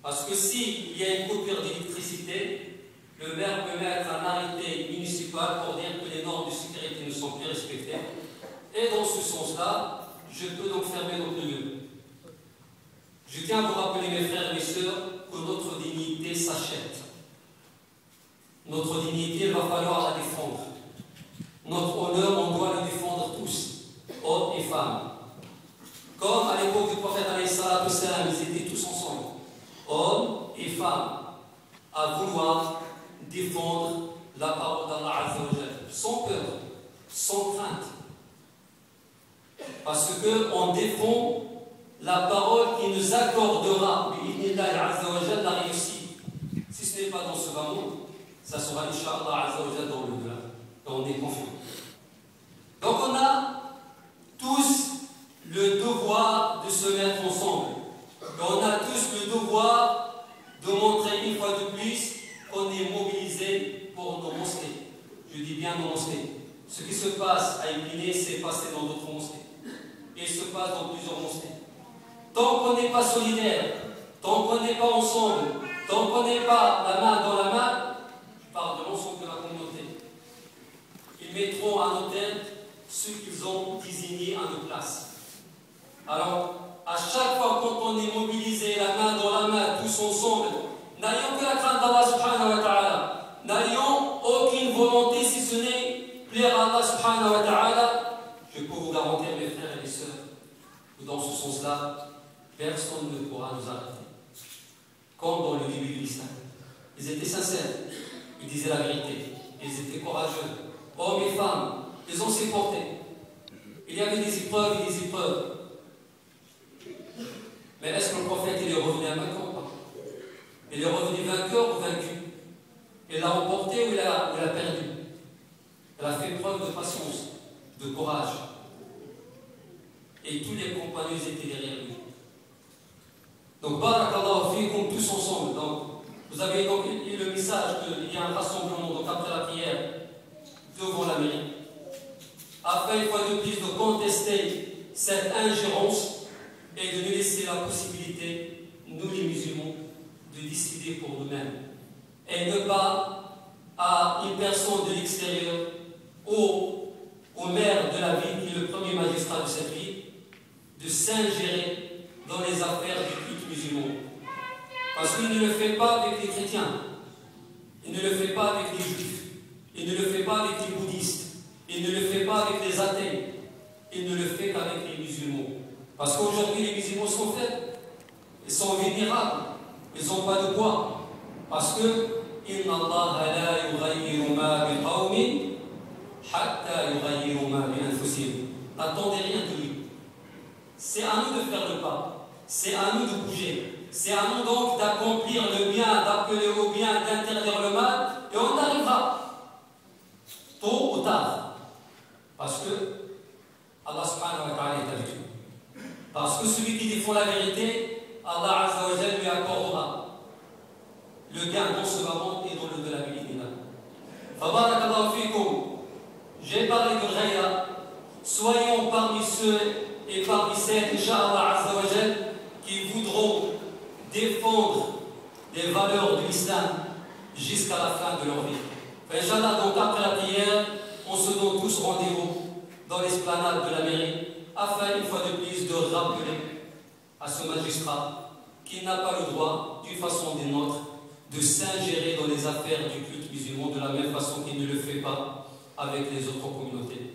Parce que s'il y a une coupure d'électricité, le maire peut mettre un arrêté municipal pour dire que les normes de sécurité ne sont plus respectées. Et dans ce sens-là, je peux donc fermer notre lieu. Je tiens à vous rappeler, mes frères et mes sœurs, que notre dignité s'achète. Notre dignité, il va falloir la défendre. Notre honneur, on doit le défendre tous, hommes et femmes. Comme à l'époque du prophète, ils étaient tous ensemble, hommes et femmes, à vouloir défendre la parole d'Allah Azza wa Jalla, sans peur, sans crainte. Parce qu'on défend la parole qui nous accordera, la réussite. Si ce n'est pas dans ce bas monde, ça sera Inch'Allah Azza wa Jalla dans l'au-delà. On est confiant. Donc on a tous le devoir de se mettre ensemble. Et on a tous le devoir de montrer une fois de plus qu'on est mobilisé pour nos mosquées. Je dis bien nos mosquées. Ce qui se passe à Épinay s'est passé dans d'autres mosquées. Et se passe dans plusieurs mosquées. Tant qu'on n'est pas solidaire, tant qu'on n'est pas ensemble, tant qu'on n'est pas la main dans la main, je parle de l'ensemble de la communauté, ils mettront à nos têtes ceux qu'ils ont désignés à nos places. Alors, à chaque fois quand on est mobilisé, la main dans la main, tous ensemble, n'ayons que la crainte d'Allah subhanahu wa ta'ala, n'ayons aucune volonté si ce n'est plaire à Allah subhanahu wa ta'ala, je peux vous garantir, mes frères et mes sœurs, que dans ce sens-là, personne ne pourra nous arrêter. Comme dans le début de l'islam. Ils étaient sincères, ils disaient la vérité, ils étaient courageux, hommes et femmes, ils ont supporté. Il y avait des épreuves et des épreuves. Mais est-ce que le prophète il est revenu à vainqueur ou pas? Il est revenu vainqueur ou vaincu? Il l'a remporté ou il a perdu? Il a fait preuve de patience, de courage. Et tous les compagnons étaient derrière lui. Donc, barakallahu fikum, tous ensemble. Donc, vous avez donc eu le message qu'il y a un rassemblement donc après la prière devant la mairie, afin une fois de plus de contester cette ingérence et de nous laisser la possibilité, nous les musulmans, de décider pour nous-mêmes. Et ne pas à une personne de l'extérieur ou au maire de la ville, qui est le premier magistrat de cette ville, de s'ingérer dans les affaires du culte musulman. Parce qu'il ne le fait pas avec les chrétiens, il ne le fait pas avec les juifs, il ne le fait pas avec les bouddhistes, il ne le fait pas avec les athées, il ne le fait qu'avec les musulmans. Parce qu'aujourd'hui, les musulmans sont faibles, ils sont vulnérables, ils n'ont pas de poids. Parce que Inna Allah la yughayyiru ma bi qawmin hatta yughayyiru ma bi anfusihim. N'attendez rien de lui. C'est à nous de faire le pas, c'est à nous de bouger, c'est à nous donc d'accomplir le bien, d'appeler au bien, d'interdire le mal, et on arrivera, tôt ou tard. Parce que Allah subhanahu wa ta'ala est avec nous. Parce que celui qui défend la vérité, Allah azza wa jalla lui accordera le gain dans ce moment et dans le de la vérité. Fabarakallahu fikum. J'ai parlé de Ghayra. Soyons parmi ceux et parmi celles, Inch'Allah azza wa jalla, qui voudront défendre les valeurs de l'islam jusqu'à la fin de leur vie. Inch'Allah, donc après la prière, on se donne tous rendez-vous dans l'esplanade de la mairie, afin une fois de plus de rappeler à ce magistrat qu'il n'a pas le droit, d'une façon ou d'une autre, de s'ingérer dans les affaires du culte musulman de la même façon qu'il ne le fait pas avec les autres communautés.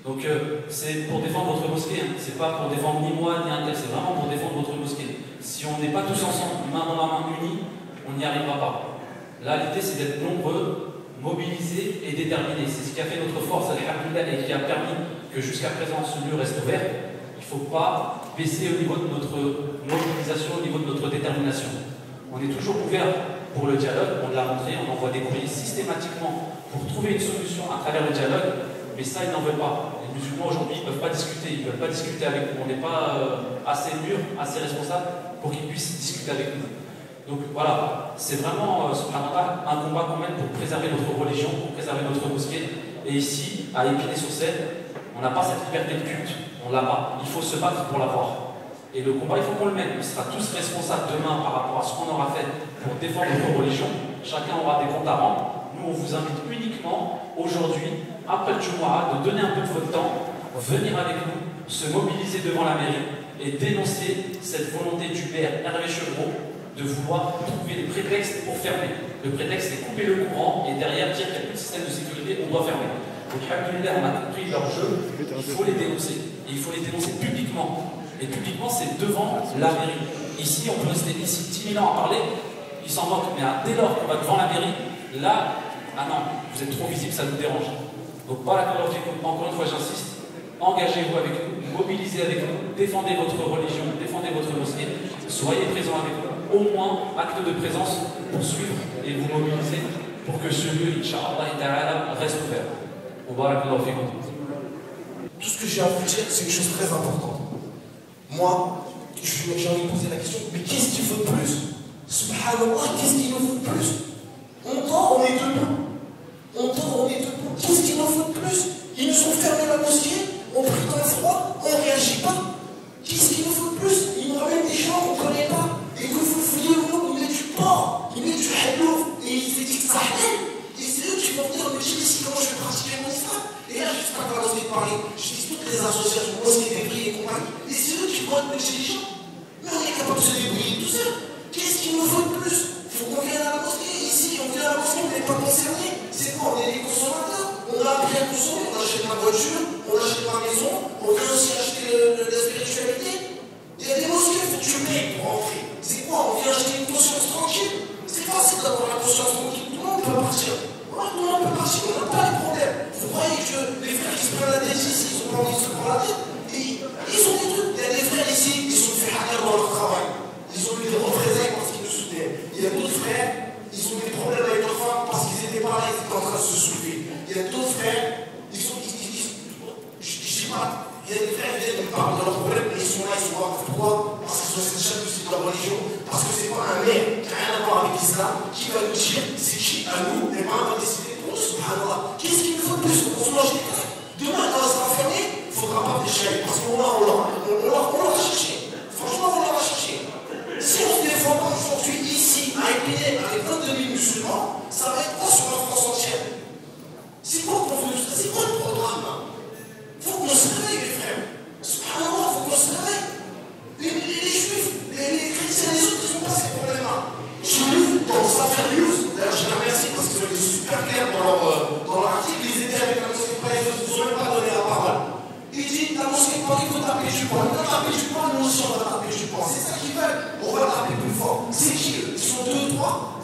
Donc c'est pour défendre votre mosquée, hein. C'est pas pour défendre ni moi ni un tel, c'est vraiment pour défendre votre mosquée. Si on n'est pas tous ensemble, main dans la main unis, on n'y arrivera pas. Là, l'idée c'est d'être nombreux, mobilisés et déterminés. C'est ce qui a fait notre force, alhamdoulilah, et qui a permis que jusqu'à présent ce lieu reste ouvert. Il ne faut pas baisser au niveau de notre mobilisation, au niveau de notre détermination. On est toujours ouvert pour le dialogue, on l'a montré, on envoie des courriers systématiquement pour trouver une solution à travers le dialogue, mais ça ils n'en veulent pas. Les musulmans aujourd'hui ils ne peuvent pas discuter, ils ne veulent pas discuter avec nous, on n'est pas assez mûrs, assez responsables pour qu'ils puissent discuter avec nous. Donc voilà, c'est vraiment un combat qu'on mène pour préserver notre religion, pour préserver notre mosquée. Et ici, à Épinay-sur-Seine, on n'a pas cette liberté de culte, on l'a pas, il faut se battre pour l'avoir. Et le combat, il faut qu'on le mène. On sera tous responsables demain par rapport à ce qu'on aura fait pour défendre notre religion, chacun aura des comptes à rendre. Nous, on vous invite uniquement aujourd'hui, après le Jumu'ah, de donner un peu de votre temps, venir avec nous, se mobiliser devant la mairie et dénoncer cette volonté du maire Hervé Chevreau de vouloir trouver des prétextes pour fermer. Le prétexte, c'est couper le courant et derrière dire qu'il n'y a plus de système de sécurité, on doit fermer. Donc, alhamdoulilah, on a compris leur jeu, il faut les dénoncer. Et il faut les dénoncer publiquement. Et publiquement, c'est devant la mairie. Ici, on peut rester ici 10 000 ans à parler, ils s'en moquent. Mais dès lors qu'on va devant la mairie, là, ah non, vous êtes trop visible, ça nous dérange. Donc, encore une fois, j'insiste, engagez-vous avec nous, mobilisez avec nous, défendez votre religion, défendez votre mosquée, soyez présents avec nous, au moins acte de présence pour suivre et vous mobiliser pour que ce lieu, Inch'Allah, reste ouvert. Tout ce que j'ai à vous dire, c'est une chose très importante. Moi, j'ai envie de poser la question, mais qu'est-ce qu'il faut de plus? Subhanallah, qu'est-ce qu'il nous faut de plus? On dort, on est debout. On dort, on est debout. Qu'est-ce qu'il nous faut de plus? Ils nous ont fermé la mosquée, on prie dans le froid, on ne réagit pas. Qu'est-ce qu'il nous faut de plus? Ils nous ramènent des gens qu'on ne connaît pas. Et que vous fouillez au nom, ils mettent du porc, ils mettent du hallouf, et ils se disent que ça haine. Et c'est eux qui vont venir me dire ici comment je vais pratiquer mon islam. Et là, juste quand on a parler, je dis toutes les associations, mosquées, débris et compagnie. Et c'est eux qui vont être chez les gens. Mais on est capable de se débrouiller tout seul. Qu'est-ce qu'il nous faut de plus? Il faut qu'on vienne à la mosquée. Ici, on vient à la mosquée, on n'est pas concerné. C'est quoi? On est des consommateurs. On a appris à consommer, on achète la voiture, on achète la maison, on vient aussi acheter la spiritualité. Il y a des mosquées, il faut que tu payes pour rentrer. C'est quoi? On vient acheter une conscience tranquille. C'est facile d'avoir la conscience tranquille. Tout le monde peut partir. Voilà, tout le monde peut partir. On n'a pas de problème. Vous croyez que les frères qui se prennent la tête ici, ils ont pas envie de se prendre la tête? Et ils ont des trucs. Il y a des frères ici, ils ont fait hacker dans leur travail. Ils ont eu des représailles parce qu'ils nous soutenaient. Il y a d'autres frères, ils ont eu des problèmes avec leurs femmes parce qu'ils étaient pas là, ils étaient en train de se soulever. Il y a d'autres frères, je dis pas, il y a des frères qui viennent me parler de leurs problèmes, mais ils sont là, ils sont là. Pourquoi? Parce qu'ils ont cette jalousie de la religion, parce que c'est pas un maire qui n'a rien à voir avec l'islam qui va nous dire c'est qui à nous, et pas on va décider pour nous, subhanallah. Qu'est-ce qu'il nous faut de plus pour se manger des crêpes? Demain, quand on sera fermé, il ne faudra pas déchirer, parce qu'on l'aura cherché. Franchement, on l'aura cherché. Si on se défend pas aujourd'hui ici, à Épinay, avec 22 000 musulmans, ça va être quoi sur la France entière? C'est quoi qu'on veut? C'est quoi le programme? Il faut qu'on se réveille, les frères. Subhanallah, il faut qu'on se réveille. Les juifs, les chrétiens, les autres, ils n'ont pas ces problèmes-là. J'ai lu dans Safar News, d'ailleurs je les remercie parce qu'ils ont été super clairs dans leur article, ils étaient avec la mosquée de Paris, ils ne nous ont même pas donné la parole. Il dit, la mosquée de Paris, il faut taper du poing. Il faut taper du poing, nous aussi on va taper du poing. C'est ça qu'ils veulent. On va taper plus fort. C'est qui eux? Ils sont 2 ou 3?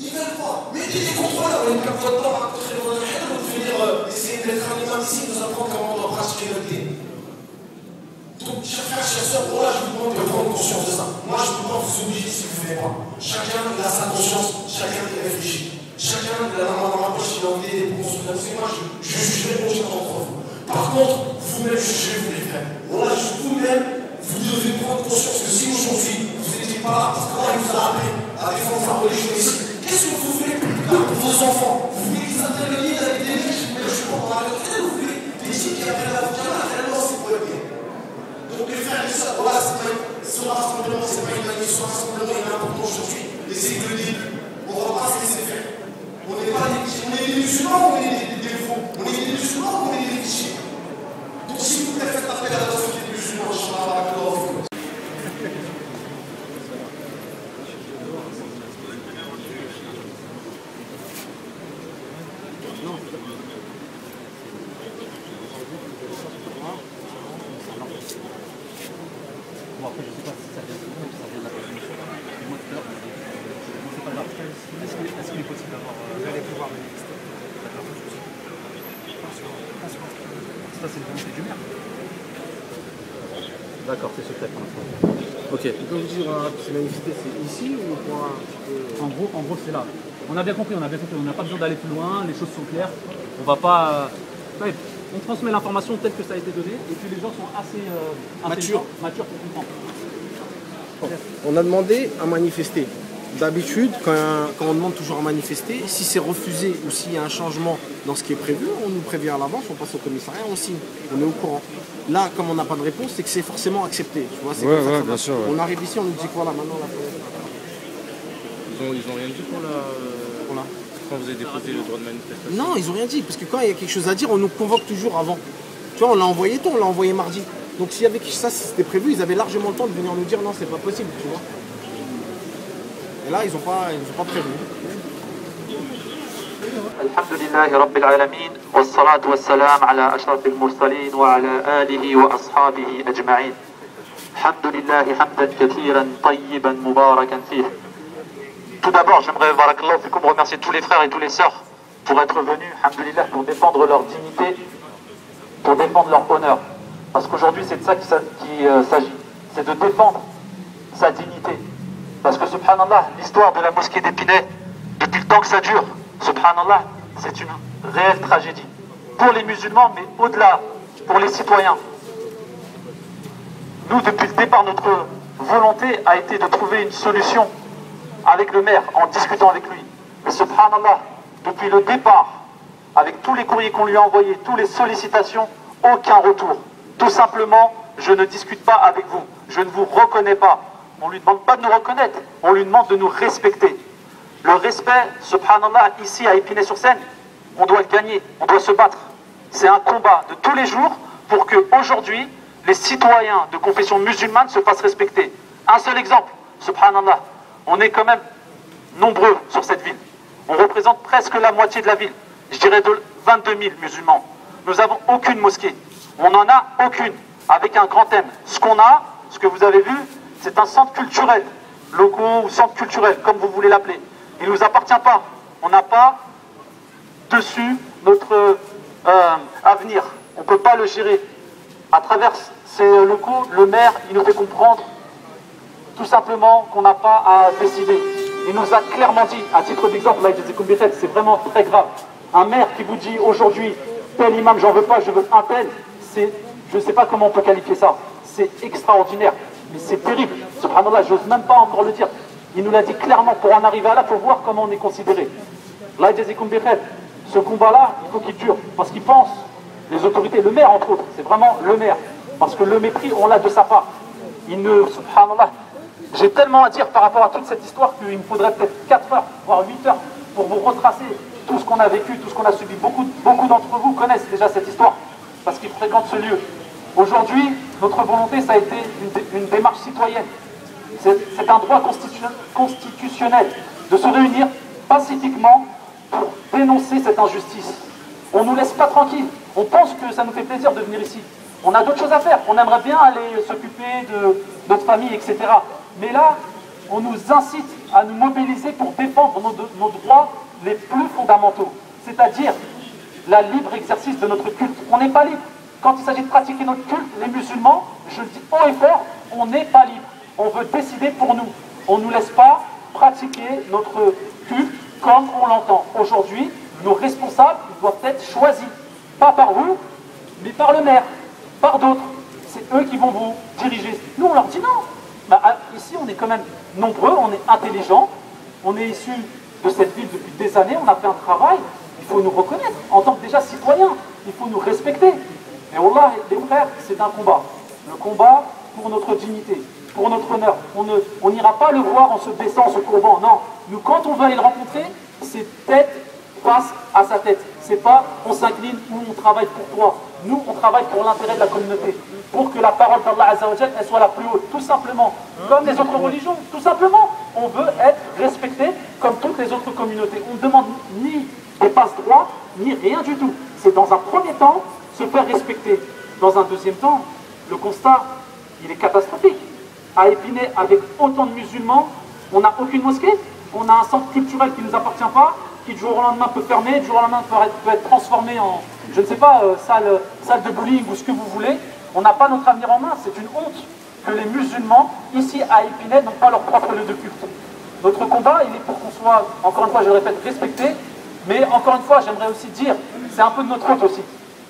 Ils veulent quoi? Mettez des contrôleurs, on est pas votre temps à rencontrer le monde de Hell, vous venir essayer d'être un imam ici, nous apprendre comment on doit pratiquer notre dîme. Donc, chers frères, chers sœurs, là, je vous demande de prendre conscience de ça. Moi, je ne peux pas vous obliger si vous ne voulez pas. Chacun il a sa conscience, chacun il réfléchit. Chacun il a la main dans la poche, il a envie d'aider pour construire. Parce que moi, je jugerai aucun d'entre vous. Par contre, vous-même, jugez-vous, les frères. Voilà, vous-même, vous devez prendre conscience que si aujourd'hui, vous n'étiez pas là, parce qu'Allah vous a appelé à défendre sa religion ici, qu'est-ce que vous voulez plus tard pour vos enfants? Vous voulez qu'ils atteignent le lit avec des mecs qui mettent le jupon dans la gueule? Vous voulez des filles qui appellent la voiture? Réellement, c'est pour le bien. Donc les frères et sœurs, voilà, ce rassemblement, c'est pas une année, ce rassemblement il est important aujourd'hui, et c'est que le début. On ne va pas se laisser faire. On n'est pas des musulmans ou on est des faux? On est des musulmans ou on est des clichés? Donc s'il vous plaît, faites appel à la société des musulmans, Inch'Allah. Bon, après, je ne sais pas si ça vient de vous, si ça vient de la commission. Moi, tout à l'heure, c'est pas grave. Est-ce qu'il est possible d'avoir. Vous allez pouvoir manifester. Ça, c'est le volonté du maire. D'accord, c'est secret pour l'instant. Ok. Quand vous dites c'est manifester, c'est ici ou au point En gros, c'est là. On a bien compris, on n'a pas besoin d'aller plus loin, les choses sont claires. On va pas. On transmet l'information telle que ça a été donné, et puis les gens sont assez matures pour comprendre. Bon. On a demandé à manifester. D'habitude, quand on demande toujours à manifester, si c'est refusé ou s'il y a un changement dans ce qui est prévu, on nous prévient à l'avance, on passe au commissariat, on signe, on est au courant. Là, comme on n'a pas de réponse, c'est que c'est forcément accepté. Tu vois, bien sûr, on arrive ici, on nous dit que voilà, maintenant la ont rien dit pour la... Quand vous avez déposé le droit de manifestation? Non, ils ont rien dit, parce que quand il y a quelque chose à dire, on nous convoque toujours avant. Tu vois, on l'a envoyé tôt, on l'a envoyé mardi. Donc s'il y avait ça, si c'était prévu, ils avaient largement le temps de venir nous dire non, c'est pas possible, tu vois. Et là, ils ont pas prévu. الحمد لله رب العالمين والصلاة والسلام على أشرف المرسلين وعلى آله وأصحابه أجمعين. الحمد لله حمدا كثيرا طيبا مباركا فيه. Tout d'abord, j'aimerais remercier tous les frères et tous les sœurs pour être venus, alhamdoulilah, pour défendre leur dignité, pour défendre leur honneur. Parce qu'aujourd'hui, c'est de ça qu'il s'agit. C'est de défendre sa dignité. Parce que, subhanallah, l'histoire de la mosquée d'Épinay, depuis le temps que ça dure, subhanallah, c'est une réelle tragédie. Pour les musulmans, mais au-delà, pour les citoyens. Nous, depuis le départ, notre volonté a été de trouver une solution avec le maire, en discutant avec lui. Mais subhanallah, depuis le départ, avec tous les courriers qu'on lui a envoyés, toutes les sollicitations, aucun retour. Tout simplement, je ne discute pas avec vous, je ne vous reconnais pas. On ne lui demande pas de nous reconnaître, on lui demande de nous respecter. Le respect, subhanallah, ici à Épinay-sur-Seine, on doit le gagner, on doit se battre. C'est un combat de tous les jours pour que aujourd'hui les citoyens de confession musulmane se fassent respecter. Un seul exemple, subhanallah, on est quand même nombreux sur cette ville. On représente presque la moitié de la ville. Je dirais de 22 000 musulmans. Nous n'avons aucune mosquée. On n'en a aucune, avec un grand thème. Ce qu'on a, ce que vous avez vu, c'est un centre culturel, locaux ou centre culturel, comme vous voulez l'appeler. Il ne nous appartient pas. On n'a pas dessus notre avenir. On ne peut pas le gérer. À travers ces locaux, le maire, il nous fait comprendre tout simplement qu'on n'a pas à décider. Il nous a clairement dit, à titre d'exemple, c'est vraiment très grave. Un maire qui vous dit aujourd'hui, tel imam, j'en veux pas, je veux un tel, je ne sais pas comment on peut qualifier ça. C'est extraordinaire, mais c'est terrible. Subhanallah, j'ose même pas encore le dire. Il nous l'a dit clairement, pour en arriver à là, il faut voir comment on est considéré. Ce combat-là, il faut qu'il dure, parce qu'il pense, les autorités, le maire entre autres, c'est vraiment le maire, parce que le mépris, on l'a de sa part. Subhanallah, j'ai tellement à dire par rapport à toute cette histoire qu'il me faudrait peut-être 4 heures, voire 8 heures, pour vous retracer tout ce qu'on a vécu, tout ce qu'on a subi. Beaucoup d'entre vous connaissent déjà cette histoire, parce qu'ils fréquentent ce lieu. Aujourd'hui, notre volonté, ça a été une démarche citoyenne. C'est un droit constitutionnel de se réunir pacifiquement pour dénoncer cette injustice. On ne nous laisse pas tranquilles. On pense que ça nous fait plaisir de venir ici. On a d'autres choses à faire. On aimerait bien aller s'occuper de notre famille, etc. Mais là, on nous incite à nous mobiliser pour défendre nos droits les plus fondamentaux. C'est-à-dire la libre exercice de notre culte. On n'est pas libre. Quand il s'agit de pratiquer notre culte, les musulmans, je le dis haut et fort, on n'est pas libre. On veut décider pour nous. On ne nous laisse pas pratiquer notre culte comme on l'entend. Aujourd'hui, nos responsables doivent être choisis. Pas par vous, mais par le maire, par d'autres. C'est eux qui vont vous diriger. Nous, on leur dit non. Bah, ici, on est quand même nombreux, on est intelligents, on est issus de cette ville depuis des années, on a fait un travail, il faut nous reconnaître. En tant que déjà citoyens, il faut nous respecter. Et Allah, les frères, c'est un combat. Le combat pour notre dignité, pour notre honneur. On n'ira pas le voir en se baissant, en se courbant. Non. Nous, quand on veut aller le rencontrer, c'est tête face à sa tête. C'est pas on s'incline ou on travaille pour toi. Nous, on travaille pour l'intérêt de la communauté. Pour que la parole d'Allah Azzawajal, elle soit la plus haute. Tout simplement. Comme les autres religions. Tout simplement. On veut être respecté comme toutes les autres communautés. On ne demande ni des passe-droits, ni rien du tout. C'est dans un premier temps, se faire respecter. Dans un deuxième temps, le constat, il est catastrophique. À Épinay, avec autant de musulmans, on n'a aucune mosquée, on a un centre culturel qui ne nous appartient pas, qui du jour au lendemain peut fermer, du jour au lendemain peut être transformé en, je ne sais pas, salle de bowling ou ce que vous voulez. On n'a pas notre avenir en main, c'est une honte que les musulmans, ici à Épinay, n'ont pas leur propre lieu de culte. Notre combat, il est pour qu'on soit, encore une fois, je le répète, respecté, mais encore une fois, j'aimerais aussi dire, c'est un peu de notre faute aussi.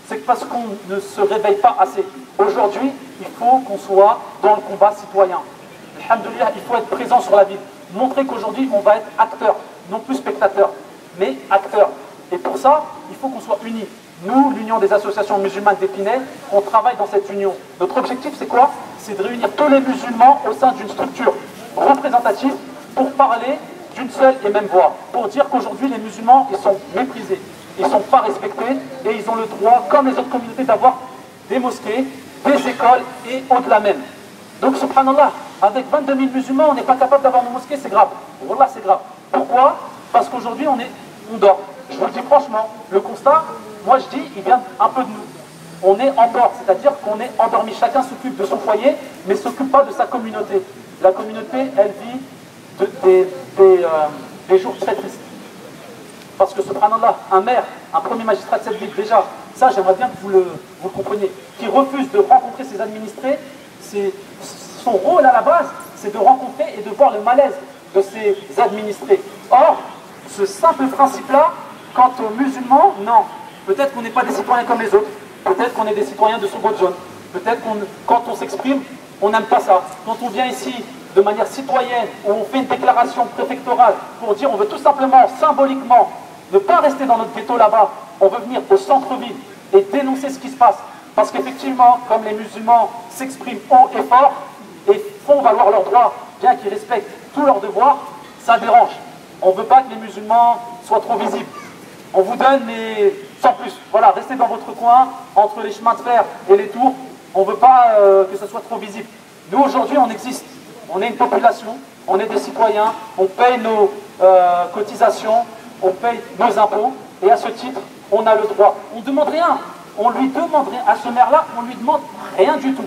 C'est parce qu'on ne se réveille pas assez. Aujourd'hui, il faut qu'on soit dans le combat citoyen. Alhamdoulilah, il faut être présent sur la ville. Montrer qu'aujourd'hui, on va être acteur, non plus spectateur, mais acteur. Et pour ça, il faut qu'on soit unis. Nous, l'Union des associations musulmanes d'Épinay, on travaille dans cette union. Notre objectif, c'est quoi? C'est de réunir tous les musulmans au sein d'une structure représentative pour parler d'une seule et même voix, pour dire qu'aujourd'hui les musulmans, ils sont méprisés, ils ne sont pas respectés, et ils ont le droit, comme les autres communautés, d'avoir des mosquées, des écoles, et au-delà même. Donc, subhanallah, avec 22 000 musulmans, on n'est pas capable d'avoir une mosquée, c'est grave. Wallah, c'est grave. Pourquoi? Parce qu'aujourd'hui, on dort. Je vous le dis franchement, le constat, moi je dis, il vient un peu de nous. On est endort, c'est-à-dire qu'on est endormi. Chacun s'occupe de son foyer, mais ne s'occupe pas de sa communauté. La communauté, elle vit des jours très tristes. Parce que, subhanallah, un maire, un premier magistrat de cette ville, déjà, ça j'aimerais bien que vous le compreniez, qui refuse de rencontrer ses administrés, son rôle à la base, c'est de rencontrer et de voir le malaise de ses administrés. Or, ce simple principe-là, quant aux musulmans, non. Peut-être qu'on n'est pas des citoyens comme les autres, peut-être qu'on est des citoyens de seconde zone, peut-être qu'on, quand on s'exprime, on n'aime pas ça. Quand on vient ici de manière citoyenne, où on fait une déclaration préfectorale pour dire on veut tout simplement, symboliquement, ne pas rester dans notre ghetto là-bas, on veut venir au centre-ville et dénoncer ce qui se passe. Parce qu'effectivement, comme les musulmans s'expriment haut et fort et font valoir leurs droits, bien qu'ils respectent tous leurs devoirs, ça dérange. On ne veut pas que les musulmans soient trop visibles. On vous donne, mais sans plus. Voilà, restez dans votre coin, entre les chemins de fer et les tours. On ne veut pas que ce soit trop visible. Nous, aujourd'hui, on existe. On est une population, on est des citoyens, on paye nos cotisations, on paye nos impôts, et à ce titre, on a le droit. On ne demande rien. On lui demande rien. À ce maire-là, on ne lui demande rien du tout.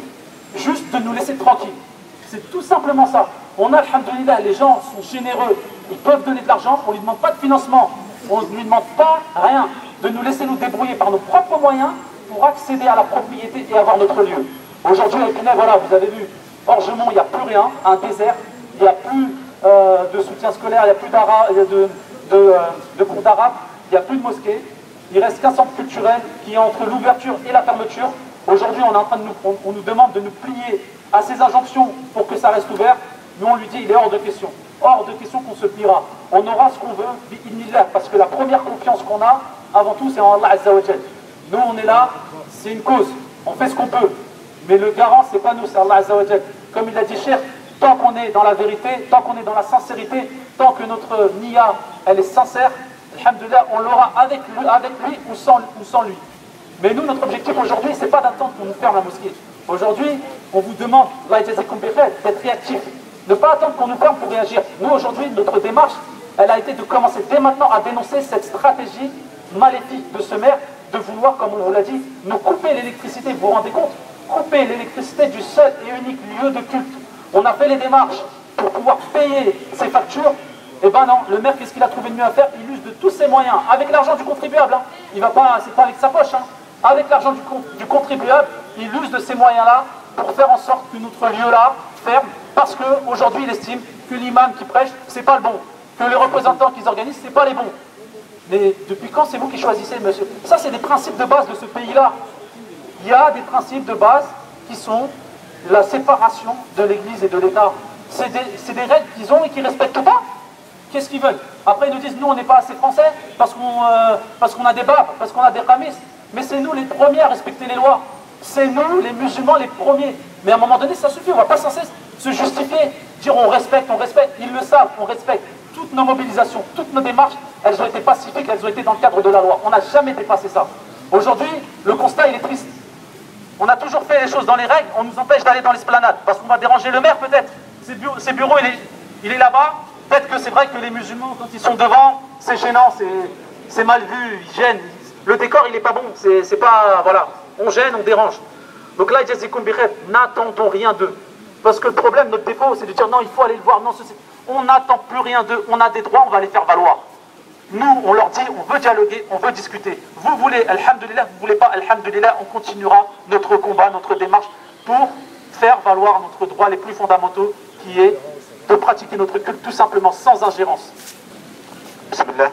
Juste de nous laisser tranquilles. C'est tout simplement ça. On a, alhamdoulilah, les gens sont généreux, ils peuvent donner de l'argent, on ne lui demande pas de financement, on ne lui demande pas rien, de nous laisser nous débrouiller par nos propres moyens pour accéder à la propriété et avoir notre lieu. Aujourd'hui, à Épinay, voilà, vous avez vu, Orgemont, il n'y a plus rien, un désert, il n'y a plus de soutien scolaire, il n'y a plus de cours d'arabe, il n'y a plus de mosquée, il reste qu'un centre culturel qui est entre l'ouverture et la fermeture. Aujourd'hui, on nous demande de nous plier à ces injonctions pour que ça reste ouvert. Nous, on lui dit, il est hors de question. Hors de question qu'on se pliera. On aura ce qu'on veut, bi'idnillah, parce que la première confiance qu'on a, avant tout, c'est en Allah Azza wa Jal. Nous, on est là, c'est une cause. On fait ce qu'on peut. Mais le garant, c'est pas nous, c'est Allah Azza wa Jal. Comme il a dit, cher, tant qu'on est dans la vérité, tant qu'on est dans la sincérité, tant que notre niya, elle est sincère, alhamdoulilah, on l'aura avec lui ou sans lui. Mais nous, notre objectif aujourd'hui, c'est pas d'attendre qu'on nous ferme la mosquée. Aujourd'hui, on vous demande, d'être réactif. Ne pas attendre qu'on nous ferme pour réagir. Nous, aujourd'hui, notre démarche, elle a été de commencer dès maintenant à dénoncer cette stratégie maléfique de ce maire, de vouloir, comme on l'a dit, nous couper l'électricité. Vous vous rendez compte? Couper l'électricité du seul et unique lieu de culte. On a fait les démarches pour pouvoir payer ces factures. Eh ben non, le maire, qu'est-ce qu'il a trouvé de mieux à faire? Il use de tous ses moyens, avec l'argent du contribuable. Hein. Il va pas, c'est pas avec sa poche. Hein. Avec l'argent du contribuable, il use de ces moyens-là pour faire en sorte que notre lieu-là ferme, parce qu'aujourd'hui, il estime que l'imam qui prêche, c'est pas le bon, que les représentants qu'ils organisent, c'est pas les bons. Mais depuis quand c'est vous qui choisissez, monsieur? Ça, c'est des principes de base de ce pays-là. Il y a des principes de base qui sont la séparation de l'Église et de l'État. C'est des règles qu'ils ont et qu'ils ne respectent pas. Qu'est-ce qu'ils veulent? Après, ils nous disent, nous, on n'est pas assez français parce qu'on a des babes, parce qu'on a des ramis. Mais c'est nous les premiers à respecter les lois. C'est nous, les musulmans, les premiers. Mais à un moment donné, ça suffit. On ne va pas sans cesse se justifier, dire on respecte. Ils le savent, on respecte. Toutes nos mobilisations, toutes nos démarches, elles ont été pacifiques, elles ont été dans le cadre de la loi. On n'a jamais dépassé ça. Aujourd'hui, le constat, il est triste. On a toujours fait les choses dans les règles, on nous empêche d'aller dans l'esplanade, parce qu'on va déranger le maire peut-être. Ses bureaux, il est là-bas. Peut-être que c'est vrai que les musulmans, quand ils sont devant, c'est gênant, c'est mal vu, ils gênent. Le décor, il n'est pas bon, c'est pas, voilà, on gêne, on dérange. Donc là, n'attendons rien d'eux. Parce que le problème, notre défaut, c'est de dire non, il faut aller le voir, non, on n'attend plus rien d'eux, on a des droits, on va les faire valoir. Nous, on leur dit, on veut dialoguer, on veut discuter. Vous voulez, alhamdoulilah, vous voulez pas, alhamdoulilah, on continuera notre combat, notre démarche pour faire valoir notre droit les plus fondamentaux, qui est de pratiquer notre culte tout simplement sans ingérence. Bismillah.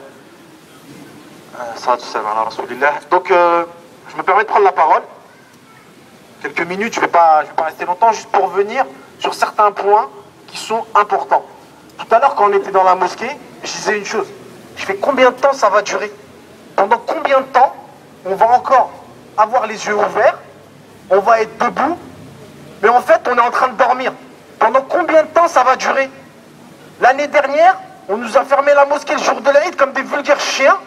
Donc, je me permets de prendre la parole. Quelques minutes, je vais pas rester longtemps, juste pour revenir sur certains points qui sont importants. Tout à l'heure, quand on était dans la mosquée, je disais une chose. Je fais combien de temps ça va durer? Pendant combien de temps on va encore avoir les yeux ouverts? On va être debout, mais en fait, on est en train de dormir. Pendant combien de temps ça va durer? L'année dernière, On nous a fermé la mosquée le jour de l'Aïd comme des vulgaires chiens.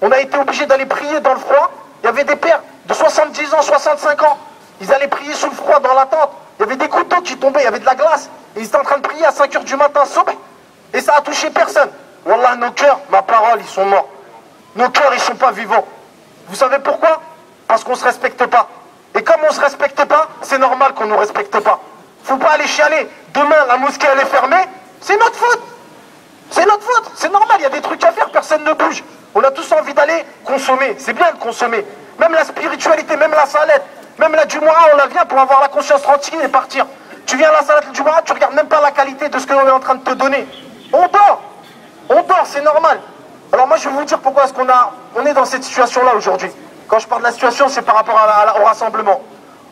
On a été obligés d'aller prier dans le froid. Il y avait des pères de 70 ans, 65 ans. Ils allaient prier sous le froid dans la tente. Il y avait des couteaux qui tombaient, il y avait de la glace. Et ils étaient en train de prier à 5 h du matin, subh. Et ça a touché personne. Wallah, nos cœurs, ma parole, ils sont morts. Nos cœurs, ils ne sont pas vivants. Vous savez pourquoi? Parce qu'on ne se respecte pas. Et comme on ne se respecte pas, c'est normal qu'on ne nous respecte pas. Faut pas aller chialer. Demain, la mosquée, elle est fermée. C'est notre faute. C'est notre faute. C'est normal, il y a des trucs à faire, personne ne bouge. On a tous envie d'aller consommer. C'est bien de consommer. Même la spiritualité, même la salette, même la Jumu'ah, on la vient pour avoir la conscience tranquille et partir. Tu viens à la salette, la Jumu'ah, tu regardes même pas la qualité de ce qu'on est en train de te donner. On dort. On dort, c'est normal. Alors moi, je vais vous dire pourquoi est-ce on est dans cette situation-là aujourd'hui. Quand je parle de la situation, c'est par rapport au rassemblement.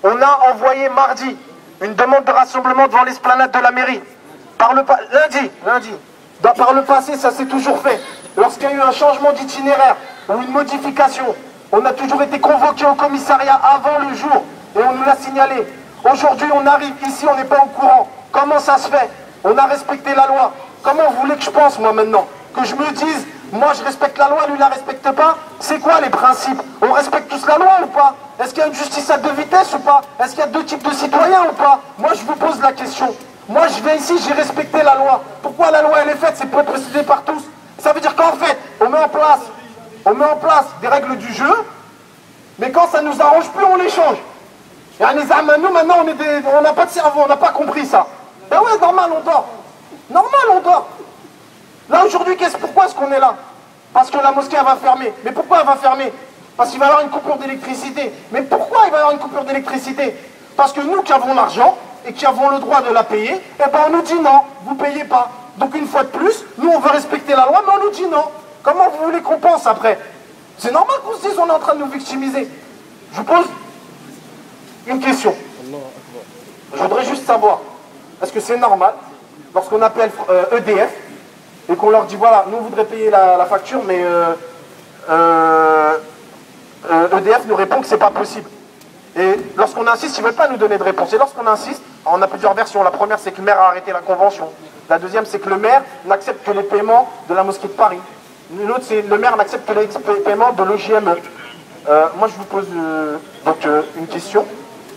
On a envoyé mardi une demande de rassemblement devant l'esplanade de la mairie. Lundi. Par le passé, ça s'est toujours fait. Lorsqu'il y a eu un changement d'itinéraire ou une modification, on a toujours été convoqué au commissariat avant le jour et on nous l'a signalé. Aujourd'hui, on arrive ici, on n'est pas au courant. Comment ça se fait? On a respecté la loi. Comment vous voulez que je pense, moi, maintenant? Que je me dise, moi, je respecte la loi, lui, la respecte pas? C'est quoi les principes? On respecte tous la loi ou pas? Est-ce qu'il y a une justice à deux vitesses ou pas? Est-ce qu'il y a deux types de citoyens ou pas? Moi, je vous pose la question. Moi, je vais ici, j'ai respecté la loi. Pourquoi la loi, elle est faite? C'est pour être respectée par tous. Ça veut dire qu'en fait, on met en place des règles du jeu, mais quand ça nous arrange plus, on les change. Et nous, maintenant, on n'a pas de cerveau, on n'a pas compris ça. Ben ouais, normal, on dort. Normal, on dort. Là, aujourd'hui, pourquoi est-ce qu'on est là? Parce que la mosquée, elle va fermer. Mais pourquoi elle va fermer? Parce qu'il va y avoir une coupure d'électricité. Mais pourquoi il va y avoir une coupure d'électricité? Parce que nous qui avons l'argent et qui avons le droit de la payer, eh ben on nous dit non, vous ne payez pas. Donc une fois de plus, nous on veut respecter la loi, mais on nous dit non. Comment vous voulez qu'on pense après? C'est normal qu'on se dise on est en train de nous victimiser. Je vous pose une question. Je voudrais juste savoir, est-ce que c'est normal, lorsqu'on appelle EDF, et qu'on leur dit voilà, nous on voudrait payer la facture, mais EDF nous répond que c'est pas possible. Et lorsqu'on insiste, ils ne veulent pas nous donner de réponse. Et lorsqu'on insiste, on a plusieurs versions. La première, c'est que le maire a arrêté la convention. La deuxième, c'est que le maire n'accepte que les paiements de la mosquée de Paris. L'autre, c'est le maire n'accepte que les paiements de l'OJME. Moi, je vous pose une question.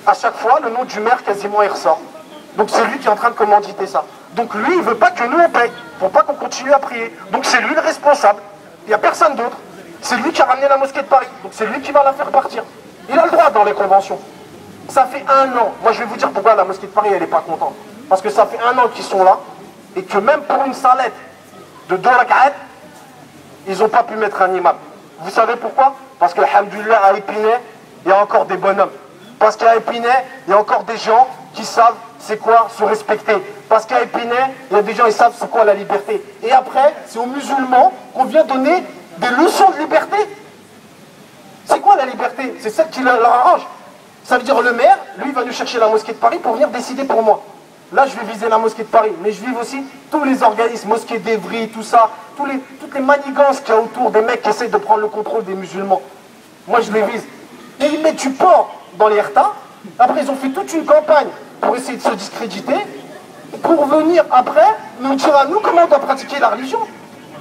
À chaque fois, le nom du maire, quasiment, il ressort. Donc c'est lui qui est en train de commanditer ça. Donc lui, il ne veut pas que nous, on paye. Il ne faut pas qu'on continue à prier. Donc c'est lui le responsable. Il n'y a personne d'autre. C'est lui qui a ramené la mosquée de Paris. Donc c'est lui qui va la faire partir. Il a le droit dans les conventions. Ça fait 1 an. Moi, je vais vous dire pourquoi la mosquée de Paris, elle n'est pas contente. Parce que ça fait 1 an qu'ils sont là. Et que même pour une salette de 2 rak'at, ils n'ont pas pu mettre un imam. Vous savez pourquoi? Parce que, alhamdoulilah, à Épinay, il y a encore des bonhommes. Parce qu'à Épinay, il y a encore des gens qui savent c'est quoi se respecter. Parce qu'à Épinay, il y a des gens qui savent c'est quoi la liberté. Et après, c'est aux musulmans qu'on vient donner des leçons de liberté. C'est quoi la liberté? C'est celle qui leur arrange. Ça veut dire le maire, lui, il va nous chercher la mosquée de Paris pour venir décider pour moi. Là, je vais viser la mosquée de Paris, mais je vise aussi tous les organismes, mosquée d'Evry, tout ça, toutes les manigances qu'il y a autour des mecs qui essayent de prendre le contrôle des musulmans. Moi, je les vise. Et ils mettent du porc dans les RTA. Après, ils ont fait toute une campagne pour essayer de se discréditer, pour venir après nous dire à nous comment on doit pratiquer la religion.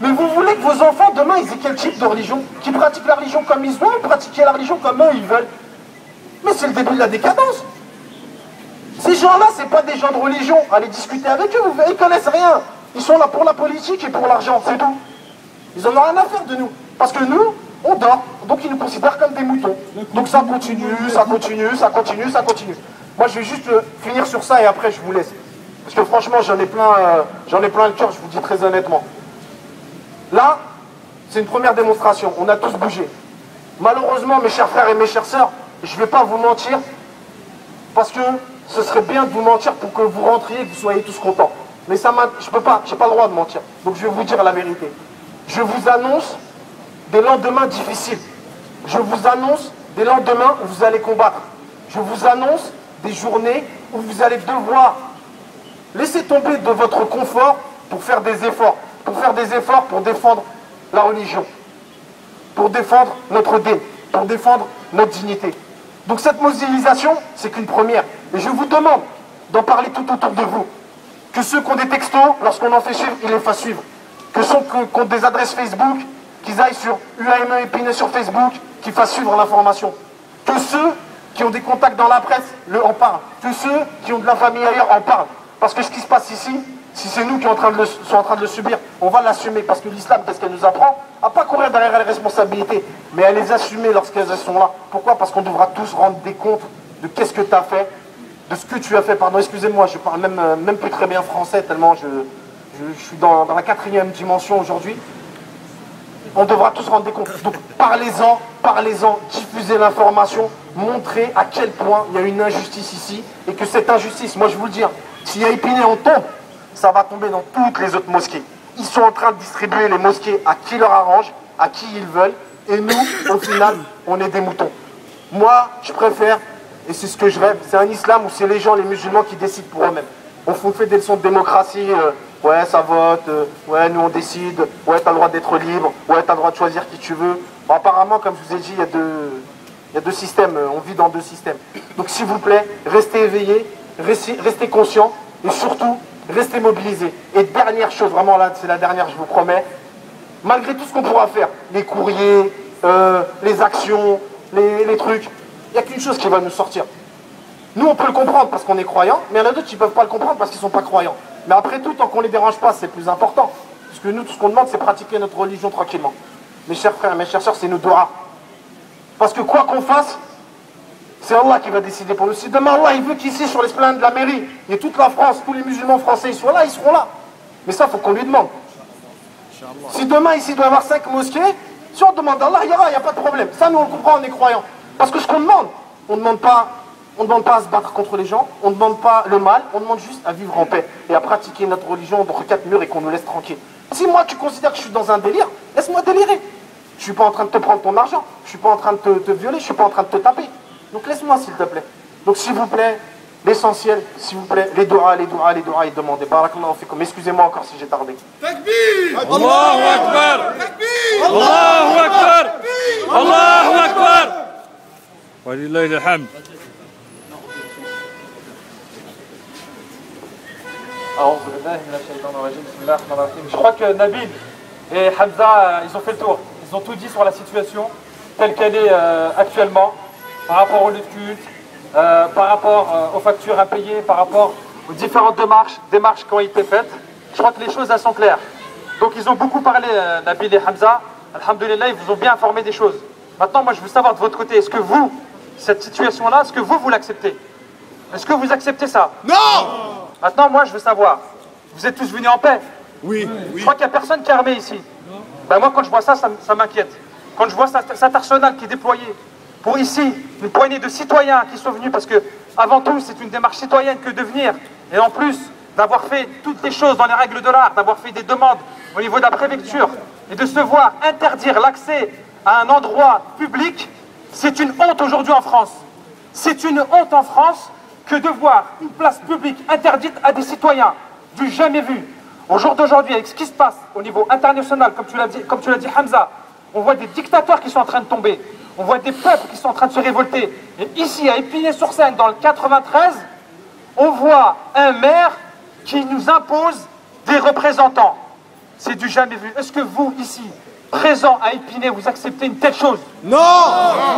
Mais vous voulez que vos enfants, demain, ils aient quel type de religion? Qui pratiquent la religion comme ils veulent, pratiquer la religion comme eux, ils veulent. Mais c'est le début de la décadence. Ces gens-là, c'est pas des gens de religion. Allez discuter avec eux, ils connaissent rien. Ils sont là pour la politique et pour l'argent, c'est tout. Ils en ont rien à faire de nous. Parce que nous, on dort. Donc ils nous considèrent comme des moutons. Donc ça continue, ça continue, ça continue, ça continue. Moi, je vais juste finir sur ça et après, je vous laisse. Parce que franchement, j'en ai plein le cœur, je vous dis très honnêtement. Là, c'est une première démonstration. On a tous bougé. Malheureusement, mes chers frères et mes chères sœurs, je ne vais pas vous mentir, parce que ce serait bien de vous mentir pour que vous rentriez et que vous soyez tous contents. Mais ça, je peux pas, j'ai pas le droit de mentir. Donc je vais vous dire la vérité. Je vous annonce des lendemains difficiles. Je vous annonce des lendemains où vous allez combattre. Je vous annonce des journées où vous allez devoir laisser tomber de votre confort pour faire des efforts. Pour faire des efforts pour défendre la religion. Pour défendre notre dé. Pour défendre notre dignité. Donc cette mobilisation, c'est qu'une première. Et je vous demande d'en parler tout autour de vous. Que ceux qui ont des textos, lorsqu'on en fait suivre, ils les fassent suivre. que sont contre des adresses Facebook, qu'ils aillent sur UAME Épinay sur Facebook, qu'ils fassent suivre l'information. Que ceux qui ont des contacts dans la presse en parlent. Que ceux qui ont de la famille ailleurs en parlent. Parce que ce qui se passe ici, si c'est nous qui sommes en train de le subir, on va l'assumer. Parce que l'islam, qu'est-ce qu'elle nous apprend? À pas courir derrière les responsabilités, mais à les assumer lorsqu'elles sont là. Pourquoi? Parce qu'on devra tous rendre des comptes de qu'est-ce que tu as fait, de ce que tu as fait. Pardon, excusez-moi, je parle même plus très bien français, tellement je suis dans la 4e dimension aujourd'hui. On devra tous rendre des comptes. Donc parlez-en, diffusez l'information, montrez à quel point il y a une injustice ici, et que cette injustice, moi je vous le dis, si à Épinay on tombe, ça va tomber dans toutes les autres mosquées. Ils sont en train de distribuer les mosquées à qui leur arrange, à qui ils veulent, et nous, au final, on est des moutons. Moi, je préfère, et c'est ce que je rêve, c'est un islam où c'est les gens, les musulmans qui décident pour eux-mêmes. On fait des leçons de démocratie, ouais, ça vote, ouais, nous on décide, ouais, t'as le droit d'être libre, ouais, t'as le droit de choisir qui tu veux. Bon, apparemment, comme je vous ai dit, il y a deux systèmes, on vit dans deux systèmes. Donc s'il vous plaît, restez éveillés, restez conscients, et surtout, restez mobilisés. Et dernière chose, vraiment là, c'est la dernière, je vous promets, malgré tout ce qu'on pourra faire, les courriers, les actions, les trucs, il n'y a qu'une chose qui va nous sortir. Nous, on peut le comprendre parce qu'on est croyants, mais il y en a d'autres qui ne peuvent pas le comprendre parce qu'ils ne sont pas croyants. Mais après tout, tant qu'on ne les dérange pas, c'est plus important. Parce que nous, tout ce qu'on demande, c'est pratiquer notre religion tranquillement. Mes chers frères, mes chères sœurs, c'est nos doigts. Parce que quoi qu'on fasse, c'est Allah qui va décider pour nous. Si demain, Allah, il veut qu'ici, sur l'esplanade de la mairie, et toute la France, tous les musulmans français, ils soient là, ils seront là. Mais ça, il faut qu'on lui demande. Si demain, ici, il doit y avoir 5 mosquées, si on demande à Allah, il y aura, il n'y a pas de problème. Ça, nous, on le comprend, on est croyants. Parce que ce qu'on demande, on ne demande pas à se battre contre les gens, on ne demande pas le mal, on demande juste à vivre en paix et à pratiquer notre religion entre 4 murs et qu'on nous laisse tranquille. Si moi, tu considères que je suis dans un délire, laisse-moi délirer. Je ne suis pas en train de te prendre ton argent, je ne suis pas en train de te violer, je ne suis pas en train de te taper. Donc laisse-moi, s'il te plaît. Donc s'il vous plaît, l'essentiel, s'il vous plaît, les doigts et demandez. Barakallahu fikum. Excusez-moi encore si j'ai tardé. Takbir! Allahu Akbar! Takbir! Allahu Akbar! Allahu Akbar! Walillahi alhamd. Je crois que Nabil et Hamza, ils ont fait le tour. Ils ont tout dit sur la situation telle qu'elle est actuellement, par rapport au lieu de culte, par rapport aux factures impayées, par rapport aux différentes démarches qui ont été faites. Je crois que les choses elles sont claires. Donc ils ont beaucoup parlé, Nabil et Hamza. Alhamdulillah, ils vous ont bien informé des choses. Maintenant, moi je veux savoir de votre côté, est-ce que vous, cette situation-là, est-ce que vous l'acceptez? Est-ce que vous acceptez ça? Non! Maintenant, moi, je veux savoir, vous êtes tous venus en paix? Oui. Je crois qu'il n'y a personne qui est armé ici. Ben moi, quand je vois ça, ça m'inquiète. Quand je vois cet arsenal qui est déployé pour ici, une poignée de citoyens qui sont venus, parce que, avant tout, c'est une démarche citoyenne que de venir, et en plus, d'avoir fait toutes les choses dans les règles de l'art, d'avoir fait des demandes au niveau de la préfecture, et de se voir interdire l'accès à un endroit public, c'est une honte aujourd'hui en France. C'est une honte en France que de voir une place publique interdite à des citoyens, du jamais vu. Au jour d'aujourd'hui, avec ce qui se passe au niveau international, comme tu l'as dit Hamza, on voit des dictateurs qui sont en train de tomber, on voit des peuples qui sont en train de se révolter. Et ici, à Épinay-sur-Seine, dans le 93, on voit un maire qui nous impose des représentants. C'est du jamais vu. Est-ce que vous, ici, présents à Épinay, vous acceptez une telle chose? Non!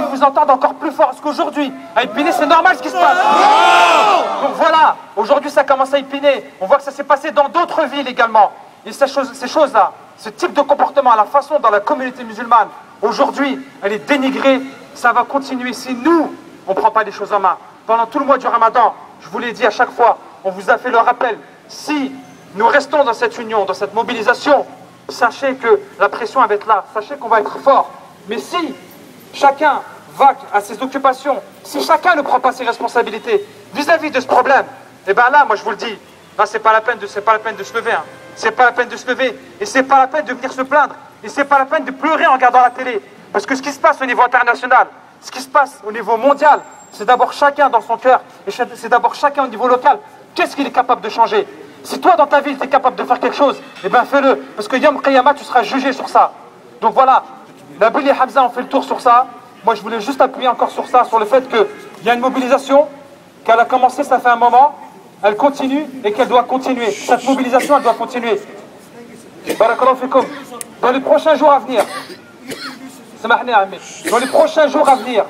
Je vous entends encore plus fort. Parce qu'aujourd'hui, à Épinay, c'est normal ce qui se passe. Non! Donc voilà, aujourd'hui ça commence à Épinay. On voit que ça s'est passé dans d'autres villes également. Et ces choses-là, ce type de comportement, la façon dans la communauté musulmane, aujourd'hui, elle est dénigrée. Ça va continuer si nous, on ne prend pas les choses en main. Pendant tout le mois du Ramadan, je vous l'ai dit à chaque fois, on vous a fait le rappel. Si nous restons dans cette union, dans cette mobilisation, sachez que la pression va être là, sachez qu'on va être fort. Mais si chacun va à ses occupations, si chacun ne prend pas ses responsabilités vis-à-vis de ce problème, et bien là, moi je vous le dis, là c'est pas la peine de se lever, hein. C'est pas la peine de se lever, et c'est pas la peine de venir se plaindre, et c'est pas la peine de pleurer en regardant la télé, parce que ce qui se passe au niveau international, ce qui se passe au niveau mondial, c'est d'abord chacun dans son cœur, et c'est d'abord chacun au niveau local, qu'est-ce qu'il est capable de changer? Si toi, dans ta ville, tu es capable de faire quelque chose, eh bien fais-le. Parce que Yom Qiyamah, tu seras jugé sur ça. Donc voilà, Nabil et Hamza ont fait le tour sur ça. Moi, je voulais juste appuyer encore sur ça, sur le fait qu'il y a une mobilisation, qu'elle a commencé, ça fait un moment, elle continue et qu'elle doit continuer. Cette mobilisation, elle doit continuer. Barakallahu fikoum. Dans les prochains jours à venir, dans les prochains jours à venir,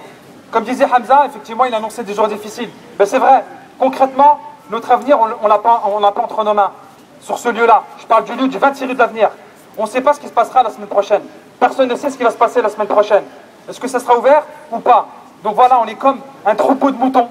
comme disait Hamza, effectivement, il annonçait des jours difficiles. Ben c'est vrai, concrètement, notre avenir, on l'a pas entre nos mains. Sur ce lieu-là, je parle du lieu du 26 rue de l'avenir. On ne sait pas ce qui se passera la semaine prochaine. Personne ne sait ce qui va se passer la semaine prochaine. Est-ce que ça sera ouvert ou pas? Donc voilà, on est comme un troupeau de moutons.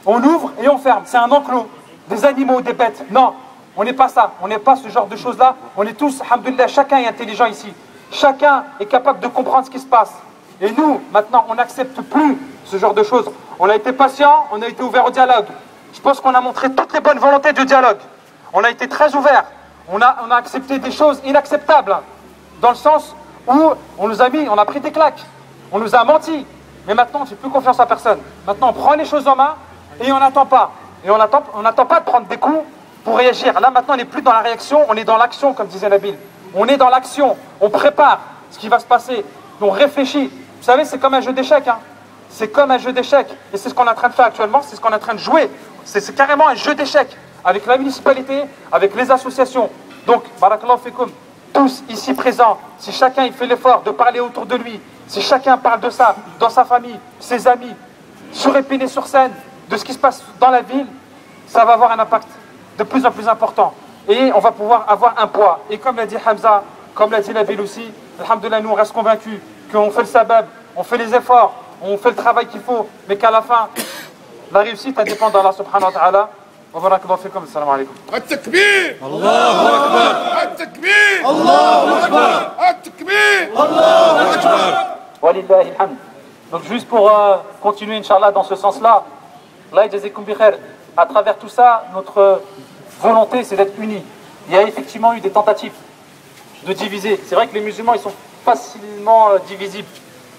On ouvre et on ferme. C'est un enclos. Des animaux, des bêtes. Non, on n'est pas ça. On n'est pas ce genre de choses-là. On est tous, alhamdoulilah, chacun est intelligent ici. Chacun est capable de comprendre ce qui se passe. Et nous, maintenant, on n'accepte plus ce genre de choses. On a été patient, on a été ouvert au dialogue. Je pense qu'on a montré toutes les bonnes volontés du dialogue. On a été très ouvert. On a accepté des choses inacceptables. Dans le sens où on nous a mis, on a pris des claques. On nous a menti. Mais maintenant, on ne fait plus confiance à personne. Maintenant, on prend les choses en main et on n'attend pas. Et on n'attend pas de prendre des coups pour réagir. Là, maintenant, on n'est plus dans la réaction, on est dans l'action, comme disait Nabil. On est dans l'action. On prépare ce qui va se passer. On réfléchit. Vous savez, c'est comme un jeu d'échecs. Hein. C'est comme un jeu d'échecs. Et c'est ce qu'on est en train de faire actuellement. C'est ce qu'on est en train de jouer. C'est carrément un jeu d'échecs. Avec la municipalité, avec les associations. Donc, barakallahu fikoum, tous ici présents, si chacun il fait l'effort de parler autour de lui, si chacun parle de ça dans sa famille, ses amis, sur Épinay sur Seine, de ce qui se passe dans la ville, ça va avoir un impact de plus en plus important. Et on va pouvoir avoir un poids. Et comme l'a dit Hamza, comme l'a dit Nabil aussi, alhamdoulilah, nous on reste convaincus qu'on fait le sabab, on fait les efforts, on fait le travail qu'il faut, mais qu'à la fin, la réussite, elle dépend d'Allah subhanahu wa ta'ala. وبارك الله فيكم السلام عليكم التكبير الله أكبر التكبير الله أكبر التكبير الله أكبر ولله الحمد. Donc juste pour continuer Inch'Allah dans ce sens-là, Allah jazakum bi khair, à travers tout ça, notre volonté c'est d'être unis. Il y a effectivement eu des tentatives de diviser. C'est vrai que les musulmans ils sont facilement divisibles.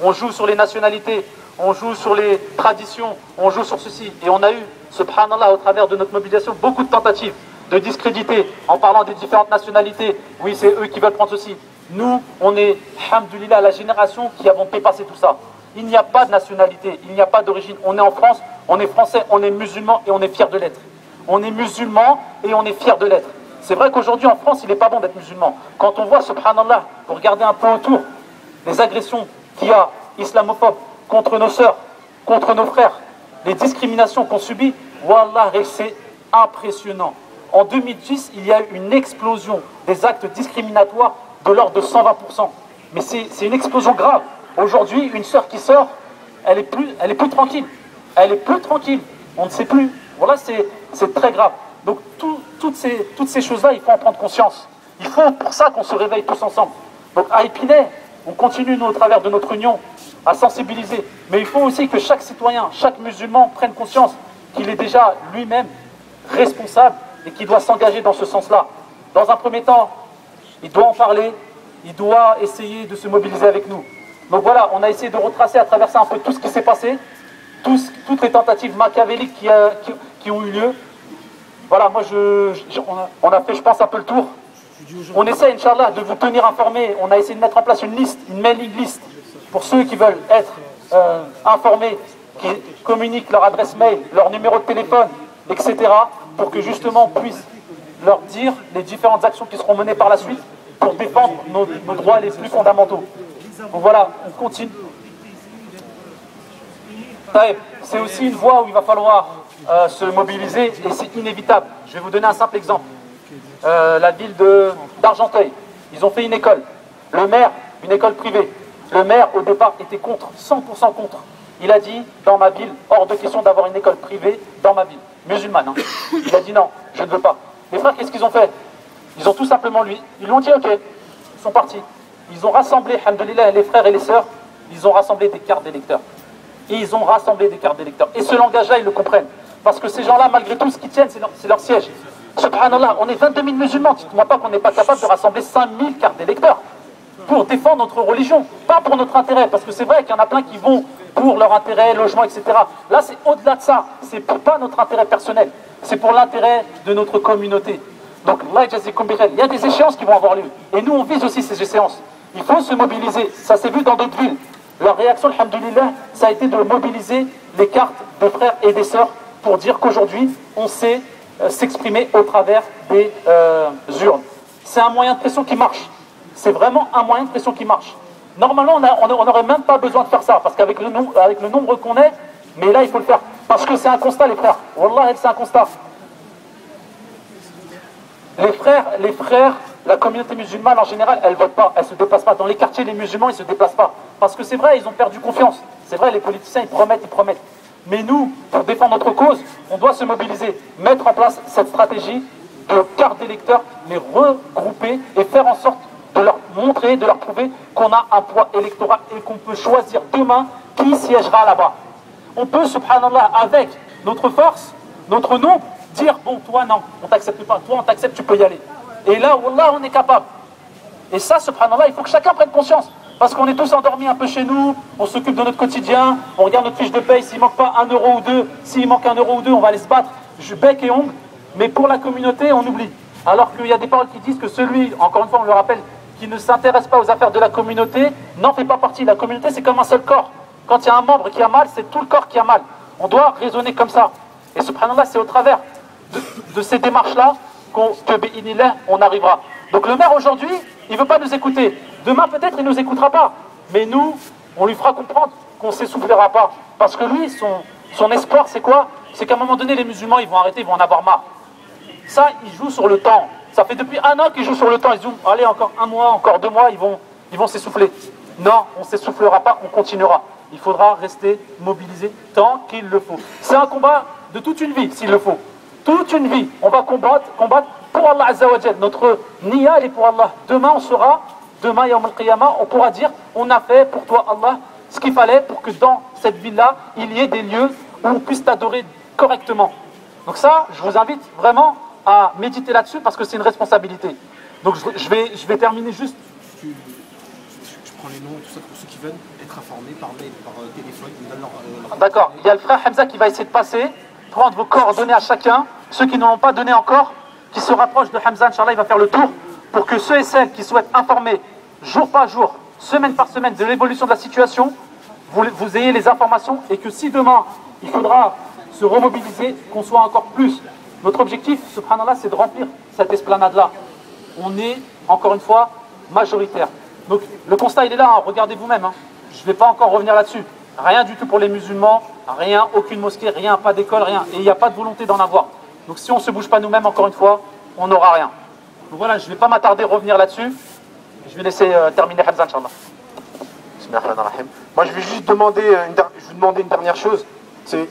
On joue sur les nationalités, on joue sur les traditions, on joue sur ceci. Et on a eu, subhanallah, au travers de notre mobilisation, beaucoup de tentatives de discréditer en parlant des différentes nationalités. Oui, c'est eux qui veulent prendre ceci. Nous, on est, alhamdoulilah, la génération qui avons dépassé tout ça. Il n'y a pas de nationalité, il n'y a pas d'origine. On est en France, on est français, on est musulman et on est fiers de l'être. On est musulman et on est fiers de l'être. C'est vrai qu'aujourd'hui en France, il n'est pas bon d'être musulman. Quand on voit, subhanallah, pour regarder un peu autour, les agressions qu'il y a, islamophobes, contre nos sœurs, contre nos frères, les discriminations qu'on subit, wallah, c'est impressionnant. En 2010, il y a eu une explosion des actes discriminatoires de l'ordre de 120%. Mais c'est une explosion grave. Aujourd'hui, une sœur qui sort, elle est plus tranquille. Elle est plus tranquille. On ne sait plus. Voilà, c'est très grave. Donc toutes ces choses-là, il faut en prendre conscience. Il faut pour ça qu'on se réveille tous ensemble. Donc à Épinay, on continue, nous, au travers de notre union, à sensibiliser. Mais il faut aussi que chaque citoyen, chaque musulman prenne conscience qu'il est déjà lui-même responsable et qu'il doit s'engager dans ce sens-là. Dans un premier temps, il doit en parler, il doit essayer de se mobiliser avec nous. Donc voilà, on a essayé de retracer à travers ça un peu tout ce qui s'est passé, toutes les tentatives machiavéliques qui ont eu lieu. Voilà, moi on a fait, je pense, un peu le tour. On essaie, Inch'Allah, de vous tenir informés. On a essayé de mettre en place une liste, une mailing list, pour ceux qui veulent être informés, qui communiquent leur adresse mail, leur numéro de téléphone, etc., pour que justement on puisse leur dire les différentes actions qui seront menées par la suite pour défendre nos droits les plus fondamentaux. Donc voilà, on continue. C'est aussi une voie où il va falloir se mobiliser et c'est inévitable. Je vais vous donner un simple exemple. La ville d'Argenteuil, ils ont fait une école. Le maire, une école privée. Le maire, au départ, était contre, 100% contre. Il a dit, dans ma ville, hors de question d'avoir une école privée dans ma ville. Musulmane, hein. Il a dit non, je ne veux pas. Les frères, qu'est-ce qu'ils ont fait? Ils ont tout simplement ils lui ont dit ok, ils sont partis. Ils ont rassemblé, alhamdoulilah, les frères et les sœurs, ils ont rassemblé des cartes d'électeurs. Et ils ont rassemblé des cartes d'électeurs. Et ce langage-là, ils le comprennent. Parce que ces gens-là, malgré tout, ce qu'ils tiennent, c'est leur siège. Subhanallah, on est 22 000 musulmans. Dites-moi pas qu'on n'est pas capable de rassembler 5 000 cartes d'électeurs pour défendre notre religion, pas pour notre intérêt. Parce que c'est vrai qu'il y en a plein qui vont pour leur intérêt, logement, etc. Là, c'est au-delà de ça. C'est pas notre intérêt personnel. C'est pour l'intérêt de notre communauté. Donc, il y a des échéances qui vont avoir lieu. Et nous, on vise aussi ces échéances. Il faut se mobiliser. Ça s'est vu dans d'autres villes. Leur réaction, alhamdoulilah, ça a été de mobiliser les cartes des frères et des sœurs pour dire qu'aujourd'hui, on sait s'exprimer au travers des urnes. c'est un moyen de pression qui marche. C'est vraiment un moyen de pression qui marche. Normalement, on n'aurait même pas besoin de faire ça, parce qu'avec le nombre qu'on est, mais là, il faut le faire. Parce que c'est un constat, les frères. Wallah, c'est un constat. Les frères, la communauté musulmane en général, elle ne vote pas, elle ne se déplace pas. Dans les quartiers, les musulmans, ils ne se déplacent pas. Parce que c'est vrai, ils ont perdu confiance. C'est vrai, les politiciens, ils promettent. Mais nous, pour défendre notre cause, on doit se mobiliser, mettre en place cette stratégie de carte d'électeurs, les regrouper et faire en sorte de leur montrer, de leur prouver qu'on a un poids électoral et qu'on peut choisir demain qui siégera là-bas. On peut, subhanallah, avec notre force, notre nom, dire, bon, toi, non, on t'accepte pas, toi, on t'accepte, tu peux y aller. Et là, wallah, on est capable. Et ça, subhanallah, il faut que chacun prenne conscience. Parce qu'on est tous endormis un peu chez nous, on s'occupe de notre quotidien, on regarde notre fiche de paye, s'il manque pas 1 euro ou 2, s'il manque 1 euro ou 2, on va aller se battre, bec et ongle. Mais pour la communauté, on oublie. Alors qu'il y a des paroles qui disent que celui, encore une fois, on le rappelle, qui ne s'intéresse pas aux affaires de la communauté, n'en fait pas partie. La communauté, c'est comme un seul corps. Quand il y a un membre qui a mal, c'est tout le corps qui a mal. On doit raisonner comme ça. Et subhanallah, c'est au travers de ces démarches-là que, bi'inillah, on arrivera. Donc le maire, aujourd'hui, il ne veut pas nous écouter. Demain, peut-être, il ne nous écoutera pas. Mais nous, on lui fera comprendre qu'on ne s'essoufflera pas. Parce que lui, son espoir, c'est quoi? C'est qu'à un moment donné, les musulmans, ils vont arrêter, ils vont en avoir marre. Ça, ils jouent sur le temps. Ça fait depuis 1 an qu'ils jouent sur le temps. Ils disent, allez, encore 1 mois, encore 2 mois, ils vont s'essouffler. Non, on ne s'essoufflera pas, on continuera. Il faudra rester mobilisé tant qu'il le faut. C'est un combat de toute une vie, s'il le faut. Toute une vie. On va combattre pour Allah Azza wa Jal. Notre niya, elle est pour Allah. Demain, demain, Yawm al-Qiyamah, on pourra dire, on a fait pour toi, Allah, ce qu'il fallait pour que dans cette ville-là, il y ait des lieux où on puisse t'adorer correctement. Donc ça, je vous invite vraiment à méditer là-dessus parce que c'est une responsabilité. Donc je vais terminer juste. Je prends les noms, tout ça, pour ceux qui veulent être informés par mail, par téléphone, ils donnent leur... D'accord, il y a le frère Hamza qui va essayer de passer, prendre vos coordonnées à chacun. Ceux qui ne l'ont pas donné encore, qui se rapprochent de Hamza, Inch'Allah, il va faire le tour pour que ceux et celles qui souhaitent informer jour par jour, semaine par semaine de l'évolution de la situation, vous ayez les informations et que si demain il faudra se remobiliser, qu'on soit encore plus. Notre objectif, subhanallah, c'est de remplir cette esplanade-là. On est, encore une fois, majoritaire. Donc le constat, il est là, hein. Regardez vous-même. Hein. Je ne vais pas encore revenir là-dessus. Rien du tout pour les musulmans, rien, aucune mosquée, rien, pas d'école, rien. Et il n'y a pas de volonté d'en avoir. Donc si on ne se bouge pas nous-mêmes, encore une fois, on n'aura rien. Donc voilà, je ne vais pas m'attarder, revenir là-dessus. Je vais laisser terminer Hamza, Inch'Allah. Moi, je vais juste demander, une dernière chose. C'est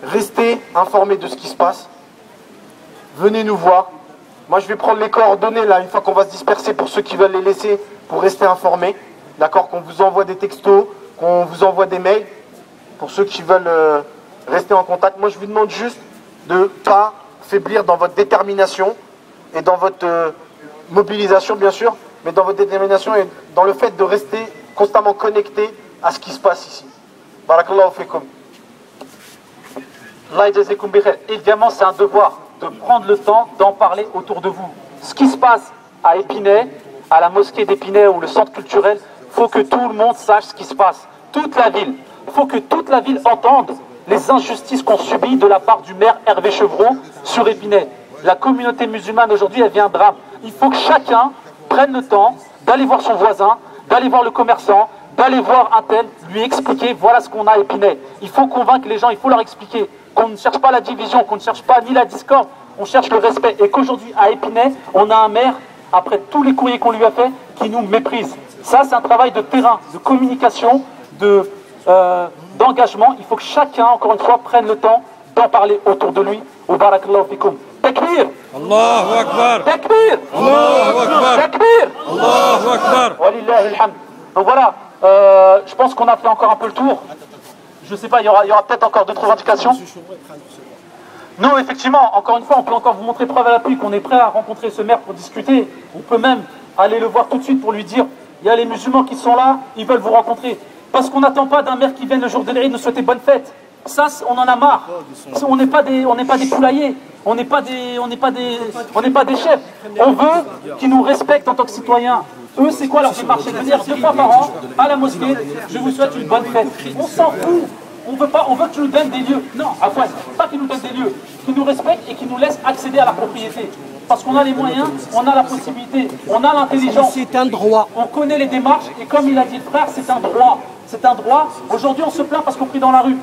rester informé de ce qui se passe. Venez nous voir. Moi, je vais prendre les coordonnées là, une fois qu'on va se disperser pour ceux qui veulent les laisser, pour rester informés. D'accord, qu'on vous envoie des textos, qu'on vous envoie des mails, pour ceux qui veulent rester en contact. Moi, je vous demande juste de ne pas faiblir dans votre détermination et dans votre mobilisation, bien sûr, mais dans votre détermination et dans le fait de rester constamment connecté à ce qui se passe ici. Barakallahu fikum. Évidemment, c'est un devoir de prendre le temps d'en parler autour de vous. Ce qui se passe à Épinay, à la mosquée d'Épinay ou le centre culturel, il faut que tout le monde sache ce qui se passe. Toute la ville. Il faut que toute la ville entende les injustices qu'on subit de la part du maire Hervé Chevreau sur Épinay. La communauté musulmane aujourd'hui, elle vit un drame. Il faut que chacun prenne le temps d'aller voir son voisin, d'aller voir le commerçant, d'aller voir un tel, lui expliquer voilà ce qu'on a à Épinay. Il faut convaincre les gens, il faut leur expliquer qu'on ne cherche pas la division, qu'on ne cherche pas ni la discorde, on cherche le respect. Et qu'aujourd'hui, à Épinay, on a un maire, après tous les courriers qu'on lui a fait, qui nous méprise. Ça, c'est un travail de terrain, de communication, d'engagement. Il faut que chacun, encore une fois, prenne le temps d'en parler autour de lui. Wa barakallahu fikum. Takbir! Allahu Akbar! Takbir! Allahu Akbar! Takbir! Allahu Akbar! Walillahi alhamd. Donc voilà, je pense qu'on a fait encore un peu le tour. Je ne sais pas, il y aura peut-être encore d'autres indications. Nous, effectivement, encore une fois, on peut encore vous montrer preuve à l'appui qu'on est prêt à rencontrer ce maire pour discuter. On peut même aller le voir tout de suite pour lui dire il y a les musulmans qui sont là, ils veulent vous rencontrer. Parce qu'on n'attend pas d'un maire qui vienne le jour de l'Eid nous souhaiter bonne fête. Ça, on en a marre. On n'est pas des poulaillers. On n'est pas des chefs. On veut qu'ils nous respectent en tant que citoyens. Eux, c'est quoi leur démarche? C'est de dire 2 fois par an à la mosquée, je vous souhaite une bonne fête. On s'en fout. On veut que tu nous donnes des lieux. Non, pas qu'ils nous donnent des lieux. Qu'ils nous respectent et qu'ils nous laissent accéder à la propriété. parce qu'on a les moyens, on a la possibilité, on a l'intelligence. C'est un droit. On connaît les démarches, et comme il a dit le frère, c'est un droit. C'est un droit. Aujourd'hui, on se plaint parce qu'on prie dans la rue.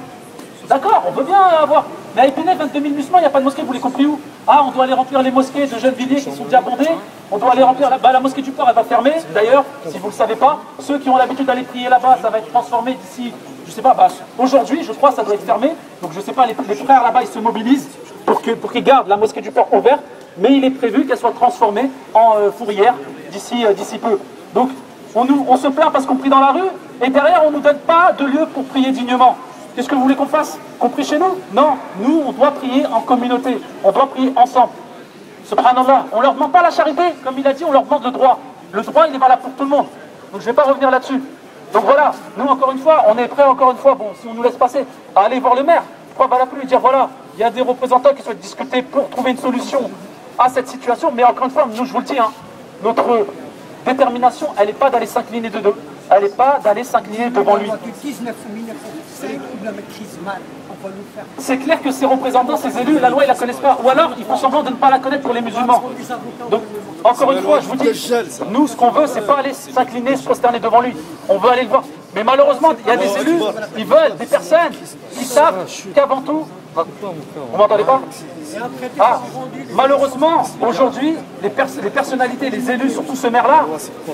D'accord, on veut bien avoir. Mais à Épinay, 22 000 musulmans, il n'y a pas de mosquée, vous les compris où? Ah, on doit aller remplir les mosquées de Gennevilliers qui sont déjà bondées. On doit aller remplir. La mosquée du port, elle va fermer. D'ailleurs, si vous ne le savez pas, ceux qui ont l'habitude d'aller prier là-bas, ça va être transformé d'ici, je ne sais pas, aujourd'hui, je crois, ça doit être fermé. Donc, je ne sais pas, les frères là-bas, ils se mobilisent pour qu'ils gardent la mosquée du port ouverte. Mais il est prévu qu'elle soit transformée en fourrière d'ici peu. Donc, on se plaint parce qu'on prie dans la rue, et derrière, on ne nous donne pas de lieu pour prier dignement. Qu'est-ce que vous voulez qu'on fasse? Qu'on prie chez nous? Non, nous, on doit prier en communauté. On doit prier ensemble. Subhanallah, on ne leur demande pas la charité, comme il a dit, on leur demande le droit. Le droit, il est valable pour tout le monde. Donc je ne vais pas revenir là-dessus. Donc voilà, nous, encore une fois, on est prêts, encore une fois, bon, si on nous laisse passer, à aller voir le maire. Pourquoi va l'appeler et dire, voilà, il y a des représentants qui souhaitent discuter pour trouver une solution à cette situation. Mais encore une fois, nous, je vous le dis, hein, notre détermination, elle n'est pas d'aller s'incliner de deux. Elle n'est pas d'aller s'incliner devant lui. C'est clair que ces représentants, ces élus, la loi, ils ne la connaissent pas. Ou alors, ils font semblant de ne pas la connaître pour les musulmans. Donc, encore une fois, je vous dis, nous, ce qu'on veut, c'est pas aller s'incliner, se prosterner devant lui. On veut aller le voir. Mais malheureusement, il y a des élus, ils veulent des personnes qui savent qu'avant tout... Vous m'entendez pas? Ah, malheureusement, aujourd'hui, les personnalités, les élus, surtout ce maire-là,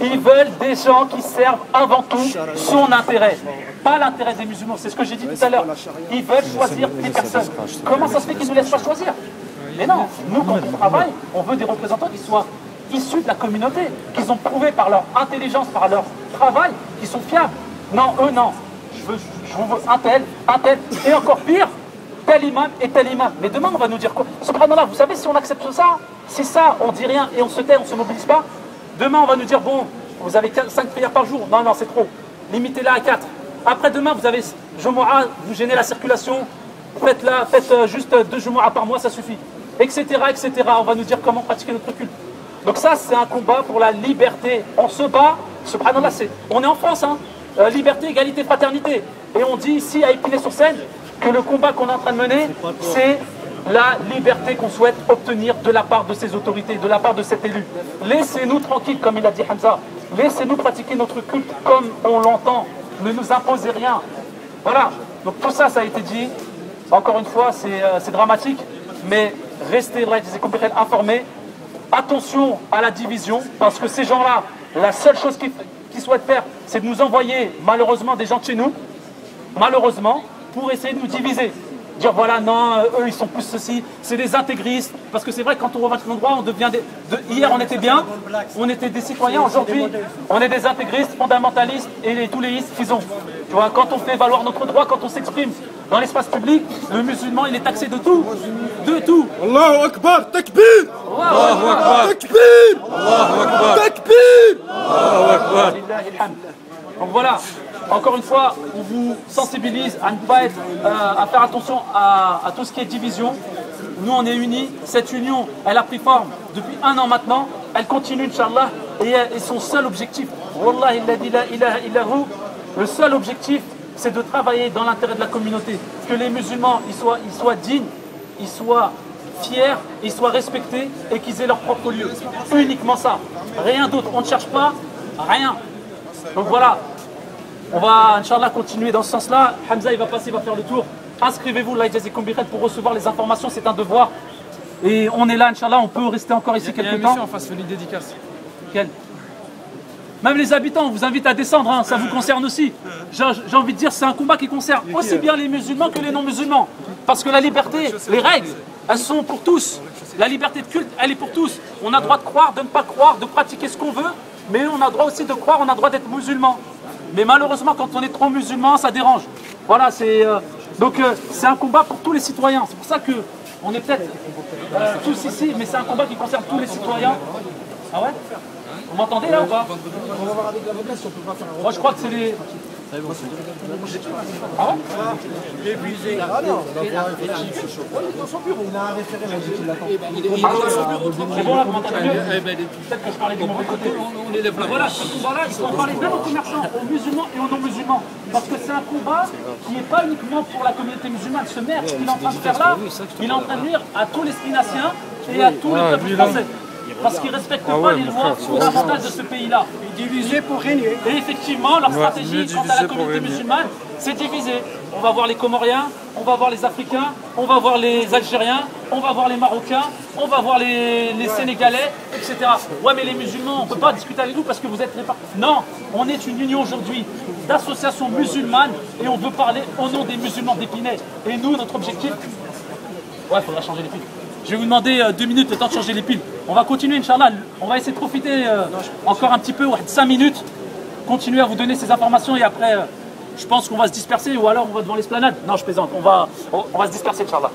ils veulent des gens qui servent avant tout son intérêt, pas l'intérêt des musulmans. C'est ce que j'ai dit tout à l'heure. Ils veulent choisir des personnes. Comment ça se fait qu'ils ne nous laissent pas choisir? Mais non, nous, quand on travaille, on veut des représentants qui soient issus de la communauté, qu'ils ont prouvé par leur intelligence, par leur travail, qu'ils sont fiables. Non, eux, non. Je veux un tel, et encore pire, tel imam et tel imam. Mais demain, on va nous dire quoi? Subhanallah, vous savez, si on accepte ça, c'est ça, on dit rien et on se tait, on ne se mobilise pas. Demain, on va nous dire, bon, vous avez 5 prières par jour. Non, c'est trop. Limitez-la à 4. Après demain, vous avez Jumu'ah, vous gênez la circulation. Faites juste 2 Jumu'ah par mois, ça suffit. Etc., etc. On va nous dire comment pratiquer notre culte. Donc ça, c'est un combat pour la liberté. On se bat, subhanallah, on est en France, hein. Liberté, égalité, fraternité. Et on dit ici, à Épinay-sur-Seine, que le combat qu'on est en train de mener, c'est la liberté qu'on souhaite obtenir de la part de ces autorités, de la part de cet élu. Laissez-nous tranquilles, comme il a dit Hamza. Laissez-nous pratiquer notre culte comme on l'entend. Ne nous imposez rien. Voilà. Donc tout ça, ça a été dit. Encore une fois, c'est dramatique. Mais restez informés. Attention à la division, parce que ces gens-là, la seule chose qu'ils souhaitent faire, c'est de nous envoyer, malheureusement, des gens de chez nous, malheureusement, pour essayer de nous diviser. Dire voilà, non, eux ils sont plus ceci, c'est des intégristes. Parce que c'est vrai que quand on revendique nos droits, on devient hier on était bien, on était des citoyens, aujourd'hui on est des intégristes, fondamentalistes et tous les istes qu'ils ont. Tu vois, quand on fait valoir notre droit, quand on s'exprime dans l'espace public, le musulman il est taxé de tout. De tout. Allahu Akbar, takbir! Allahu Akbar! Takbir! Allahu Akbar! Takbir! Allahu Akbar! Donc voilà. Encore une fois, on vous sensibilise à ne pas être, à faire attention à tout ce qui est division. Nous, on est unis. Cette union, elle a pris forme depuis 1 an maintenant. Elle continue, Inch'Allah. Et son seul objectif, Wallahi la ilaha illahu, le seul objectif, c'est de travailler dans l'intérêt de la communauté. Que les musulmans, ils soient dignes, ils soient fiers, ils soient respectés et qu'ils aient leur propre lieu. Uniquement ça. Rien d'autre. On ne cherche pas rien. Donc voilà. On va, Inch'Allah, continuer dans ce sens-là. Hamza, il va passer, il va faire le tour. Inscrivez-vous, pour recevoir les informations, c'est un devoir. Et on est là, Inch'Allah, on peut rester encore ici quelques temps. On fasse une dédicace. Quelle? Même les habitants, on vous invite à descendre, hein, ça vous concerne aussi. J'ai envie de dire, c'est un combat qui concerne aussi bien les musulmans que les non-musulmans. Parce que la liberté, les règles, elles sont pour tous. La liberté de culte, elle est pour tous. On a le droit de croire, de ne pas croire, de pratiquer ce qu'on veut, mais on a le droit aussi de croire, on a le droit d'être musulman. Mais malheureusement, quand on est trop musulman, ça dérange. Voilà, c'est un combat pour tous les citoyens. C'est pour ça qu'on est peut-être tous ici, mais c'est un combat qui concerne tous les citoyens. Ah ouais? Vous m'entendez là ou pas? On va voir avec l'avocat si on peut pas faire un... Moi je crois que c'est les... Ah ouais? Il est épuisé. Ah non, il est dans son bureau. Il a un référé, il a dit qu'il l'attend. C'est bon là, vous m'entendez mieux? Peut-être que je parlais du mauvais côté. Voilà, ce combat-là, il faut en parler même aux commerçants, aux musulmans et aux non-musulmans. Parce que c'est un combat qui n'est pas uniquement pour la communauté musulmane. Ce maire qu'il est en train de faire là, il est en train de nuire à tous les spinaciens et à tous les peuples français. parce qu'ils ne respectent pas les lois fondamentales de ce pays-là. Divisé pour régner. Et effectivement, leur stratégie quant à la communauté musulmane, c'est divisé. On va voir les Comoriens, on va voir les Africains, on va voir les Algériens, on va voir les Marocains, on va voir les Sénégalais, etc. Ouais, mais les musulmans, on ne peut pas discuter avec nous parce que vous êtes répartis. Non, on est une union aujourd'hui d'associations musulmanes et on veut parler au nom des musulmans d'Épinay. Et nous, notre objectif... Ouais, il faudra changer les piles. Je vais vous demander 2 minutes le temps de changer les piles. On va continuer, Inch'Allah. On va essayer de profiter encore un petit peu, 5 minutes. Continuer à vous donner ces informations et après, je pense qu'on va se disperser ou alors on va devant l'esplanade. Non, je plaisante. On va se disperser, Inch'Allah.